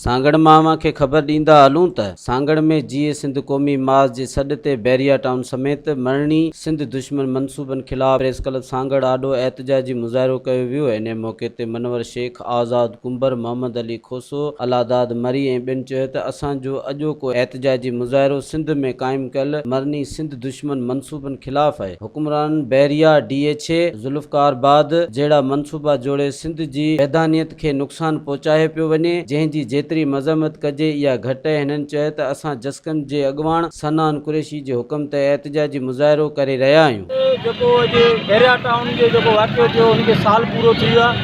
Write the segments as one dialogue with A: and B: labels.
A: सांगड़ मामा खे ख़बर ॾींदा हलूं त सांगड़ में जीए सिंध क़ौमी मास जे सॾ ते बैरिया टाउन समेत मरणी सिंध दुश्मन मनसूबनि ख़िलाफ़ प्रेस क्लब सांगड़ आॾो एहतजाजी मुज़ाहिरो कयो वियो। इन मौक़े ते मनवर शेख, आज़ाद कुंबर, मोहम्मद अली खोसो, अलादाद मरी ऐं ॿियनि चयो त असांजो अॼोको एहतजाजी मुज़ाहिरो सिंध में क़ाइमु कयल मरणी सिंध दुश्मन मनसूबनि ख़िलाफ़ आहे। हुक्मरान बैरिया, DHA, ज़ुल्फ़कार बाद जहिड़ा मनसूबा जोड़े सिंध जी वैधानियत खे नुक़सान पहुचाए पियो वञे, जंहिंजी जेतिरी मज़म्मत कजे इहा घटि आहे। हिननि चयो त असां जस्कन जे अॻुवाण सनान कुरैशी जे हुकम ते एहतजाजी मुज़ाहिरो करे रहिया आहियूं।
B: जेको अॼु बैरिया टाउन जो जेको वाक़ियो थियो उनखे साल पूरो थी वियो आहे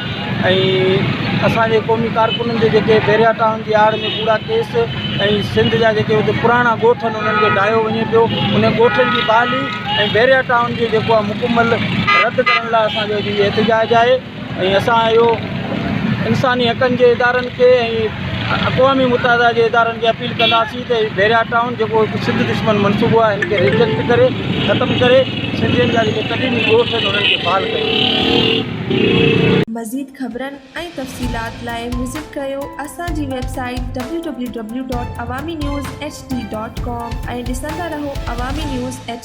B: ऐं असांजे क़ौमी कारकुननि जे जेके बैरिया टाउन जी आड़ में पूरा केस ऐं सिंध जा जेके उते पुराणा ॻोठ आहिनि उन्हनि खे ढाहियो वञे पियो। उन ॻोठनि जी बहाली ऐं बैरिया टाउन जो जेको आहे मुकमल रद्द करण लाइ असांजो अॼु एहतजाज आहे। ऐं असां इहो इंसानी हक़नि जे इदारनि खे ऐं अक़वामी मुत्तहिदा जे इदारनि खे अपील कंदासीं त बैरिया टाउन जेको हिकु सिंध दुश्मन मनसूबो आहे हिनखे रिजेक्ट करे ख़तमु करे सिंधियुनि जा जेके क़दीमी ॻोठ आहिनि उन्हनि खे बहाल कयो।
C: मज़ीद ख़बरनि ऐं तफ़सीलात लाइ विज़िट कयो असांजी वेबसाइट www.awamiNewsHD.com ऐं ॾिसंदा रहो अवामी न्यूज़ HD।